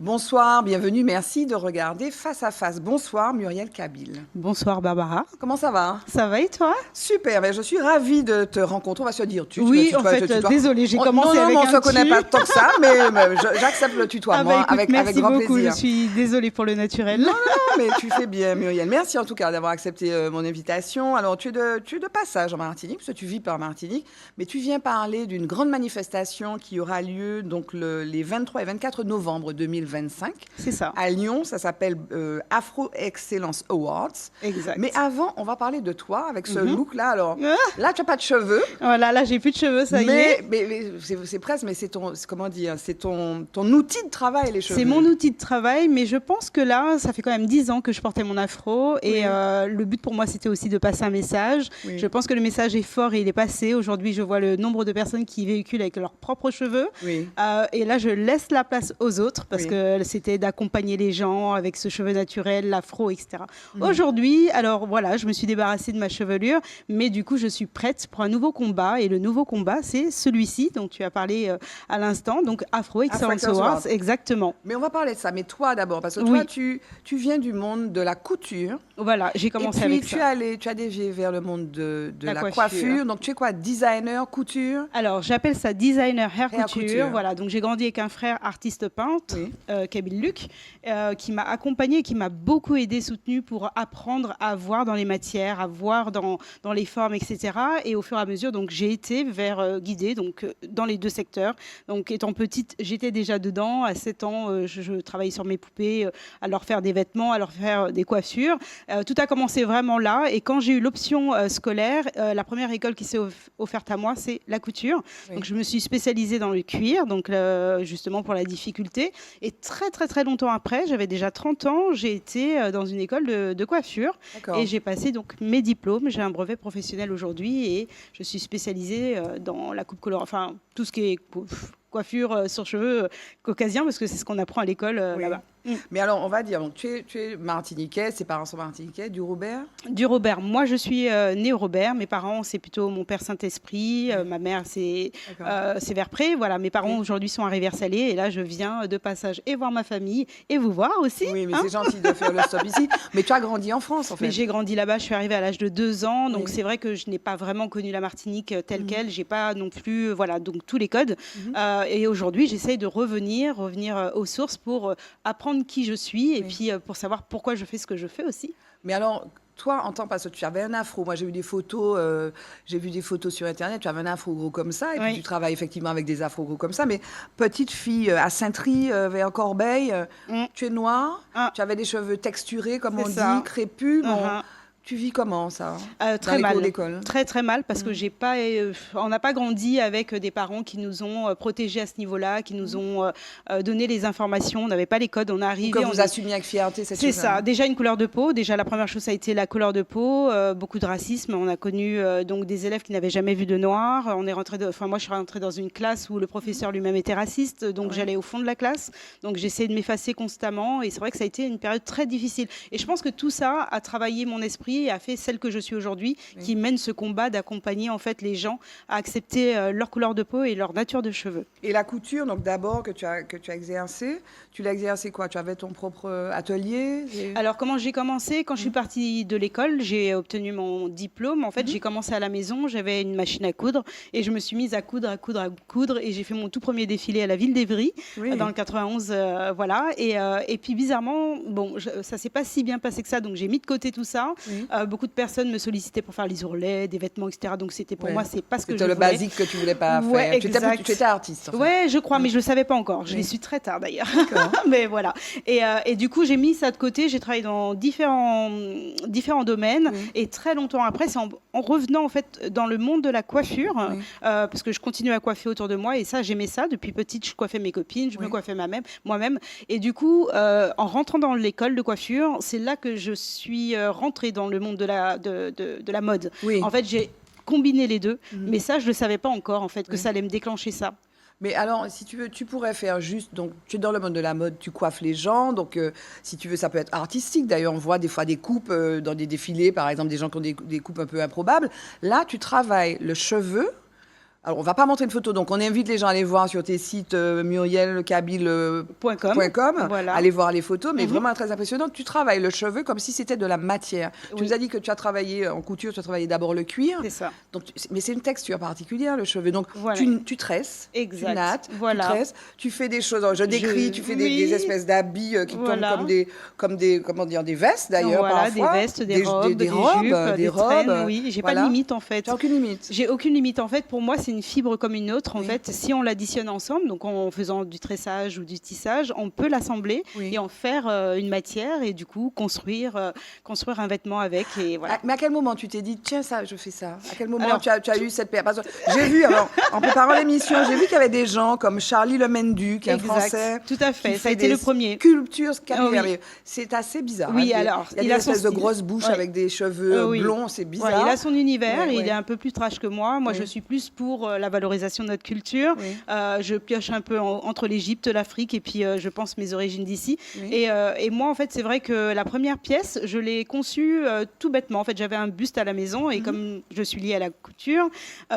Bonsoir, bienvenue, merci de regarder Face à Face. Bonsoir Muriel Kabil. Bonsoir Barbara. Comment ça va? Ça va et toi? Super, ben je suis ravie de te rencontrer. On va se dire tu Oui, me en fait, tutoies. désolée, j'ai Non, commencé non, avec on un ne se connaît tu. pas tant que ça, mais j'accepte le tutoiement Écoute, avec merci grand beaucoup, plaisir. je suis désolée pour le naturel. Non, mais tu fais bien Muriel. Merci en tout cas d'avoir accepté mon invitation. Alors tu es de passage en Martinique, parce que tu vis pas en Martinique, mais tu viens parler d'une grande manifestation qui aura lieu donc les 23 et 24 novembre 2025 C'est ça. à Lyon. Ça s'appelle Afro Excellence Awards. Exact. Mais avant, on va parler de toi avec ce look-là. Alors Ah, là, tu n'as pas de cheveux. voilà, là j'ai plus de cheveux, ça y est. Mais c'est presque, mais comment dire, c'est ton outil de travail, les cheveux. C'est mon outil de travail, mais je pense que là, ça fait quand même 10 ans que je portais mon afro et Oui. le but pour moi, c'était aussi de passer un message. Oui. Je pense que le message est fort et il est passé. Aujourd'hui, je vois le nombre de personnes qui véhiculent avec leurs propres cheveux. Oui. Et là, je laisse la place aux autres parce Oui. que c'était d'accompagner les gens avec ce cheveu naturel, l'afro, etc. Aujourd'hui, alors voilà, je me suis débarrassée de ma chevelure, mais du coup, je suis prête pour un nouveau combat. Et le nouveau combat, c'est celui-ci dont tu as parlé à l'instant, donc Afro Excellence Excellence Awards. Awards. Exactement. Mais on va parler de ça. Mais toi d'abord, parce que Oui. toi, tu viens du monde de la couture. Voilà, j'ai commencé et puis, avec ça. tu as dévié vers le monde de La la coiffure. coiffure. Donc, tu es quoi? Designer, couture? Alors, j'appelle ça designer hair Hair couture. couture. Voilà, donc j'ai grandi avec un frère artiste peintre, Oui. Kabil Luc, qui m'a accompagné, qui m'a beaucoup aidé, soutenu pour apprendre à voir dans les matières, à voir dans les formes, etc. Et au fur et à mesure, donc j'ai été guidée donc dans les deux secteurs. Donc, étant petite, j'étais déjà dedans. À 7 ans, je travaillais sur mes poupées, à leur faire des vêtements, à leur faire des coiffures. Tout a commencé vraiment là. Et quand j'ai eu l'option scolaire, la première école qui s'est offerte à moi, c'est la couture. Oui. Donc, je me suis spécialisée dans le cuir, donc justement pour la difficulté. Et très, très, très longtemps après, j'avais déjà 30 ans, j'ai été dans une école de coiffure. D'accord. Et j'ai passé donc mes diplômes. J'ai un brevet professionnel aujourd'hui et je suis spécialisée dans la coupe color, enfin tout ce qui est coiffure sur cheveux caucasien, parce que c'est ce qu'on apprend à l'école Oui. là-bas. Mais alors, on va dire, donc, tu es martiniquais, tes parents sont martiniquais, du Robert? Du Robert. Moi, je suis née au Robert. Mes parents, c'est plutôt mon père Saint-Esprit. Ma mère, c'est Verpré. Voilà, mes parents aujourd'hui sont à Rivière-Salée. Et là, je viens de passage et voir ma famille et vous voir aussi. Oui, mais hein. c'est gentil de faire le stop ici. Mais tu as grandi en France, en fait. Mais j'ai grandi là-bas, je suis arrivée à l'âge de 2 ans, donc Oui. c'est vrai que je n'ai pas vraiment connu la Martinique telle qu'elle, j'ai pas non plus, voilà, donc tous les codes. Et aujourd'hui, j'essaye de revenir aux sources pour apprendre qui je suis et puis pour savoir pourquoi je fais ce que je fais aussi. Mais alors, toi, en tant parce que tu avais un afro, moi j'ai vu des photos, sur Internet, tu avais un afro gros comme ça, et puis Oui. tu travailles effectivement avec des afros gros comme ça, mais petite fille à Saint-Try, vers Corbeil, tu es noire, Ah. tu avais des cheveux texturés, comme C'est on ça. dit, crépus, bon, Uh-huh. tu vis comment ça Très dans les mal. cours d'école? Très très mal parce que j'ai pas, on n'a pas grandi avec des parents qui nous ont protégés à ce niveau-là, qui nous ont donné les informations. On n'avait pas les codes. On est Ou arrivé. que vous assumiez avec fierté cette C'est chose-là. ça. Déjà une couleur de peau. Déjà la première chose ça a été la couleur de peau. Beaucoup de racisme. On a connu donc des élèves qui n'avaient jamais vu de noir. On est rentré. Enfin moi je suis rentrée dans une classe où le professeur lui-même était raciste. Donc j'allais au fond de la classe. Donc j'essayais de m'effacer constamment. Et c'est vrai que ça a été une période très difficile. Et je pense que tout ça a travaillé mon esprit et a fait celle que je suis aujourd'hui, qui mène ce combat d'accompagner en fait les gens à accepter leur couleur de peau et leur nature de cheveux. Et la couture, donc d'abord que tu as exercé, tu l'as exercé quoi? Tu avais ton propre atelier? Alors comment j'ai commencé? Quand je suis partie de l'école, j'ai obtenu mon diplôme. En fait, j'ai commencé à la maison, j'avais une machine à coudre et je me suis mise à coudre et j'ai fait mon tout premier défilé à la ville d'Evry dans le 91, voilà. Et puis bizarrement, bon, ça s'est pas si bien passé que ça, donc j'ai mis de côté tout ça. Beaucoup de personnes me sollicitaient pour faire les ourlets, des vêtements, etc. Donc c'était pour moi, c'est pas ce que je C'était le voulais. basique que tu voulais pas Ouais, faire. Tu exact. étais artiste. En fait. Ouais, je crois, mais je le savais pas encore. Je Oui. l'ai su très tard d'ailleurs. D'accord. Mais voilà. Et du coup, j'ai mis ça de côté. J'ai travaillé dans différents domaines. Et très longtemps après, c'est en revenant en fait dans le monde de la coiffure, parce que je continue à coiffer autour de moi. Et ça, j'aimais ça. Depuis petite, je coiffais mes copines, je me coiffais moi-même. Et du coup, en rentrant dans l'école de coiffure, c'est là que je suis rentrée dans le monde de la mode. Oui. En fait, j'ai combiné les deux. Mais ça, je ne le savais pas encore, en fait, que ça allait me déclencher ça. Mais alors, si tu veux, tu pourrais faire juste, donc tu es dans le monde de la mode, tu coiffes les gens, donc si tu veux, ça peut être artistique. D'ailleurs, on voit des fois des coupes dans des défilés, par exemple, des gens qui ont des coupes un peu improbables. Là, tu travailles le cheveu Alors, on va pas montrer une photo, donc on invite les gens à aller voir sur tes sites murielkabyle.com, Voilà. aller voir les photos, mais vraiment très impressionnant. Tu travailles le cheveu comme si c'était de la matière. Tu nous as dit que tu as travaillé en couture, tu as travaillé d'abord le cuir. C'est ça. Donc, mais c'est une texture particulière, le cheveu. Donc, Voilà. tu tresses, Exact. tu nattes, Voilà. tu tresses, tu fais des choses. Alors, je décris, tu fais des espèces d'habits qui Voilà. tombent comme des, comment dire, des vestes d'ailleurs, Voilà, parfois. des vestes, des robes, des jupes, des traînes. Oui, j'ai pas de limite en fait. Tu n'as aucune limite. J'ai aucune limite en fait. Pour moi, c'est une fibre comme une autre. En fait, si on l'additionne ensemble, donc en faisant du tressage ou du tissage, on peut l'assembler et en faire une matière et du coup construire un vêtement avec. Et voilà. Mais à quel moment tu t'es dit, tiens, ça, je fais ça? À quel moment tu as eu cette paire? Parce que j'ai vu, alors, en préparant l'émission, j'ai vu qu'il y avait des gens comme Charlie Lemendu, qui est un Français. Tout à fait, qui ça a été le premier. Sculptures capillaires. Oui. C'est assez bizarre. Oui, hein. alors, il y a des espèces de grosses bouches avec des cheveux blonds, c'est bizarre. Ouais, il a son univers, il est un peu plus trash que moi. Moi, je suis plus pour la valorisation de notre culture. Je pioche un peu entre l'Égypte, l'Afrique et puis je pense mes origines d'ici. Et moi, en fait, c'est vrai que la première pièce, je l'ai conçue tout bêtement. En fait, j'avais un buste à la maison et comme je suis liée à la couture,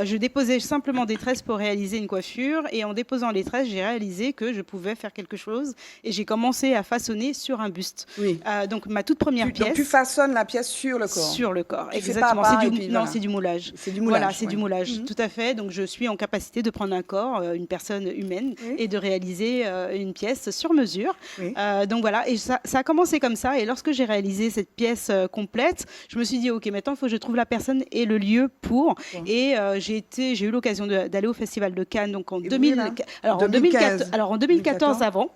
je déposais simplement des tresses pour réaliser une coiffure. Et en déposant les tresses, j'ai réalisé que je pouvais faire quelque chose et j'ai commencé à façonner sur un buste. Donc, ma toute première pièce. Donc, tu façonnes la pièce sur le corps. Sur le corps, tu exactement. C'est du moulage. C'est du moulage. Voilà, c'est du moulage, tout à fait. Donc, je suis en capacité de prendre un corps, une personne humaine, et de réaliser une pièce sur mesure. Donc voilà, et ça a commencé comme ça. Et lorsque j'ai réalisé cette pièce complète, je me suis dit, ok, maintenant il faut que je trouve la personne et le lieu pour. Et j'ai eu l'occasion d'aller au Festival de Cannes, donc en 2014 avant,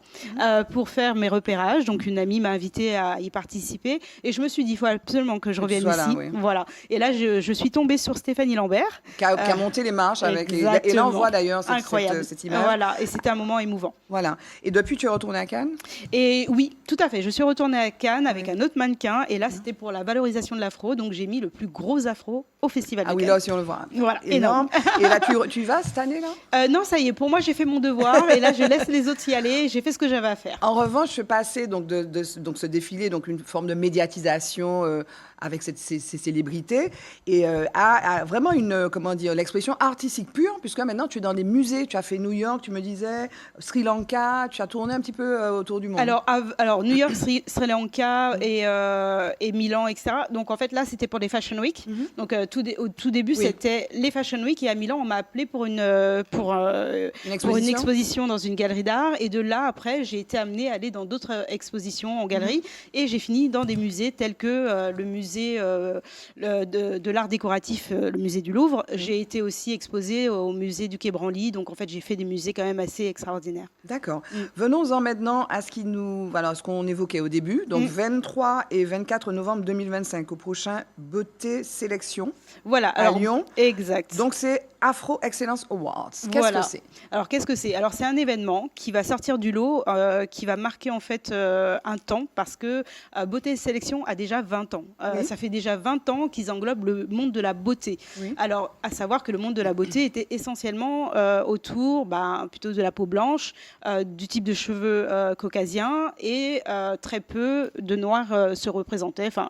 pour faire mes repérages. Donc une amie m'a invitée à y participer, et je me suis dit, il faut absolument que je revienne ici. Voilà. Et là, je suis tombée sur Stéphanie Lambert, qui a monté les marches avec et là on voit d'ailleurs cette image. Voilà, et c'était un moment émouvant. Voilà. Et depuis, tu es retournée à Cannes? Et oui, tout à fait. Je suis retournée à Cannes avec un autre mannequin, et là, c'était pour la valorisation de l'afro. Donc, j'ai mis le plus gros afro au Festival de Cannes. Ah oui, là aussi, on le voit. Voilà, énorme. Et là, tu y vas cette année-là? Non, ça y est. Pour moi, j'ai fait mon devoir, et là, je laisse les autres y aller. J'ai fait ce que j'avais à faire. En revanche, je suis passée donc de ce défilé, donc une forme de médiatisation avec ces célébrités, et à vraiment l'expression artistique pure, puisque maintenant tu es dans des musées, tu as fait New York, tu me disais, Sri Lanka, tu as tourné un petit peu autour du monde. Alors New York, Sri Lanka et Milan, etc. Donc en fait là, c'était pour les Fashion Week. Donc au tout début, c'était les Fashion Week, et à Milan, on m'a appelé pour une exposition dans une galerie d'art, et de là, après, j'ai été amenée à aller dans d'autres expositions en galerie, et j'ai fini dans des musées tels que le musée de l'art décoratif, le musée du Louvre. J'ai été aussi exposée au musée du Quai Branly, donc en fait j'ai fait des musées quand même assez extraordinaires. D'accord. Venons-en maintenant à ce qu'on évoquait au début, donc 23 et 24 novembre 2025 au prochain Beauté Sélection à Lyon. Exact. Donc c'est Afro Excellence Awards. Qu'est-ce que c'est? Alors qu'est-ce que c'est? Alors c'est un événement qui va sortir du lot, qui va marquer en fait un temps, parce que Beauté Sélection a déjà 20 ans. Ça fait déjà 20 ans qu'ils englobent le monde de la beauté. Alors, à savoir que le monde de la beauté était essentiellement autour plutôt de la peau blanche, du type de cheveux caucasiens, et très peu de noirs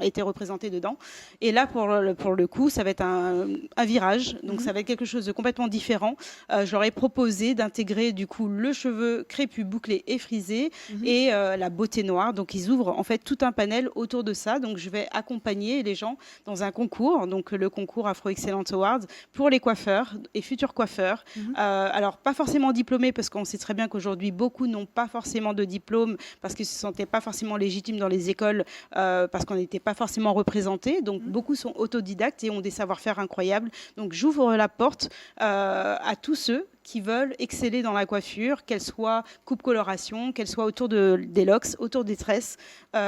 étaient représentés dedans. Et là, pour le coup, ça va être un virage, donc ça va être quelque chose de complètement différent. Je leur ai proposé d'intégrer du coup le cheveu crépus, bouclé et frisé, et la beauté noire. Donc, ils ouvrent en fait tout un panel autour de ça. Donc, je vais accompagner les gens dans un concours, donc le concours Afro Excellence Awards, pour les coiffeurs et futurs coiffeurs. Alors, pas forcément diplômés, parce qu'on sait très bien qu'aujourd'hui, beaucoup n'ont pas forcément de diplôme, parce qu'ils ne se sentaient pas forcément légitimes dans les écoles, parce qu'on n'était pas forcément représentés. Donc, beaucoup sont autodidactes et ont des savoir-faire incroyables. Donc, j'ouvre la porte à tous ceux qui veulent exceller dans la coiffure, qu'elle soit coupe-coloration, qu'elle soit autour des locks, autour des tresses,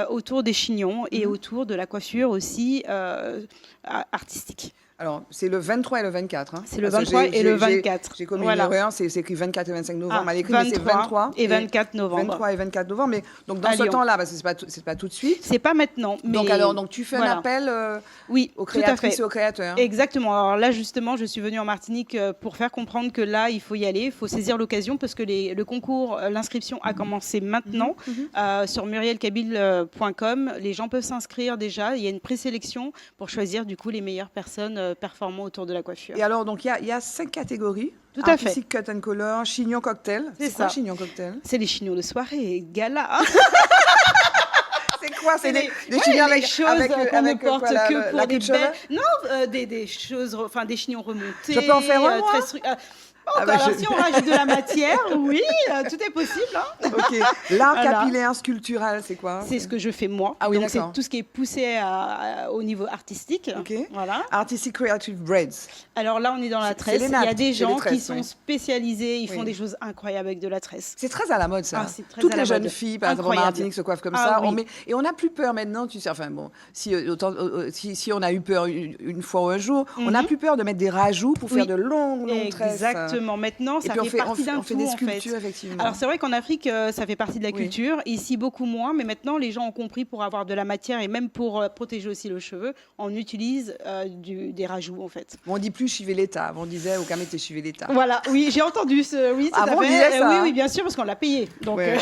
autour des chignons, et autour de la coiffure aussi artistique. Alors, c'est le 23 et le 24. C'est le 23 et le 24. J'ai commis une erreur, c'est écrit 24 et 25 novembre. À l'écrit, c'est 23 et 24 novembre. 23 et 24 novembre. Mais donc, dans ce temps-là, parce que c'est pas tout de suite. C'est pas maintenant. Mais Donc tu fais un appel aux créatrices et aux créateurs. Exactement. Alors là, justement, je suis venue en Martinique pour faire comprendre que là, il faut y aller, il faut saisir l'occasion, parce que le concours, l'inscription a commencé maintenant. Sur murielkabyle.com, les gens peuvent s'inscrire déjà. Il y a une présélection pour choisir du coup les meilleures personnes performant autour de la coiffure. Et alors, donc, il y a 5 catégories. Tout à fait. Artistic cut and color, chignon cocktail. C'est quoi, ça. chignon cocktail? C'est les chignons de soirée, gala. Hein. C'est quoi? C'est des ouais, chignons les choses qu'on ne porte quoi, la que pour queue des de cheveux? belles... Non, des choses, enfin des chignons remontés. Je peux en faire un, moi? Alors, si on rajoute de la matière, oui, tout est possible. Hein. Ok. L'art Voilà. capillaire sculptural, c'est quoi? C'est ce que je fais moi. Ah oui, donc c'est d'accord. tout ce qui est poussé au niveau artistique. Ok. Voilà. Artistic creative braids. Alors là, on est dans la C'est tresse. les Il y a nattes, des c'est les gens tresses, qui sont oui. spécialisés, ils font Oui. des choses incroyables avec de la tresse. C'est très à la mode, ça. Ah, c'est très Toutes à les la jeunes mode. filles, par exemple, en Incroyable. Martinique, se coiffent comme Ah ça. oui. Et on n'a plus peur maintenant, tu sais. Enfin bon, si on a eu peur une fois ou un jour, on n'a plus peur de mettre des rajouts pour Oui. faire de longues tresses. Exactement. Maintenant, Et ça puis fait partie d'un on fait tout, des en sculptures, fait. effectivement. Alors c'est vrai qu'en Afrique, ça fait partie de la Oui. culture. Ici, beaucoup moins. Mais maintenant, les gens ont compris pour avoir de la matière et même pour protéger aussi le cheveu, on utilise des rajouts, en fait. Bon, on dit plus chiver l'État. On disait au Kamete chiver l'État. Voilà, oui, j'ai entendu ce. Oui, tout Ah à bon, on fait. disait ça, Oui, hein. oui, bien sûr, parce qu'on l'a payé. Donc, Ouais.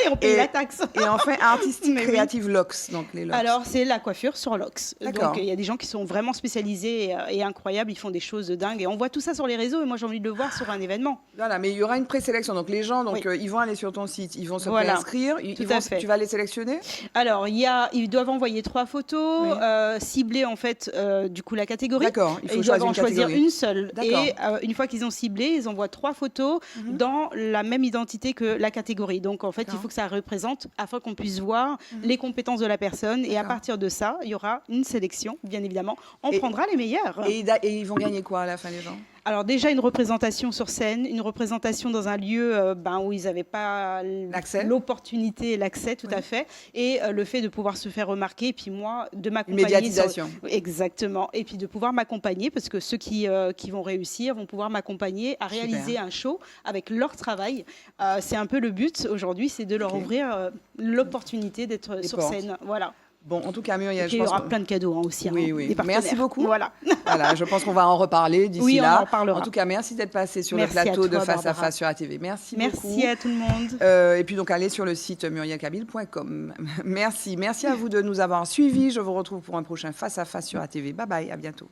et on paye Et- la taxe. Et enfin, artistic Mais oui. creative locks, donc les locks. Alors, c'est la coiffure sur locks. D'accord. Donc, il y a des gens qui sont vraiment spécialisés et incroyables. Ils font des choses de dingue. Et on voit tout ça sur les réseaux. Et moi, j'ai envie de le voir sur un événement. Voilà, mais il y aura une présélection. Donc les gens, donc, Oui. ils vont aller sur ton site, ils vont se Voilà. préinscrire. Tout à fait. Tu vas les sélectionner? Alors, ils doivent envoyer 3 photos, Oui. cibler en fait, du coup, la catégorie. D'accord, il Et faut ils doivent choisir en une choisir catégorie. une seule. D'accord. Et une fois qu'ils ont ciblé, ils envoient 3 photos dans la même identité que la catégorie. Donc, en fait, il D'accord. faut que ça représente afin qu'on puisse voir les compétences de la personne. Et à D'accord. partir de ça, il y aura une sélection, bien évidemment. On Et- prendra les meilleurs. Et ils vont gagner quoi à la fin, les gens? Alors déjà une représentation sur scène, une représentation dans un lieu où ils n'avaient pas L'accès. l'opportunité et l'accès, tout Oui. à fait, et le fait de pouvoir se faire remarquer, et puis moi, de m'accompagner. Médiatisation. Exactement, et puis de pouvoir m'accompagner, parce que ceux qui vont réussir vont pouvoir m'accompagner à réaliser un show avec leur travail. C'est un peu le but aujourd'hui, c'est de leur Ok. ouvrir l'opportunité d'être Les sur portes. scène. Voilà. Bon, en tout cas, Muriel, Et je il y pense aura que- plein de cadeaux aussi. Oui, hein, oui. des partenaires. Merci beaucoup. Voilà. Voilà, je pense qu'on va en reparler d'ici Oui, on là. en reparlera. En tout cas, merci d'être passé sur Merci le plateau à de toi, Face à Barbara. Face sur ATV. Merci beaucoup. Merci à tout le monde. Et puis donc allez sur le site murielkabyle.com. Merci à vous de nous avoir suivis. Je vous retrouve pour un prochain Face à Face sur ATV. Bye bye, à bientôt.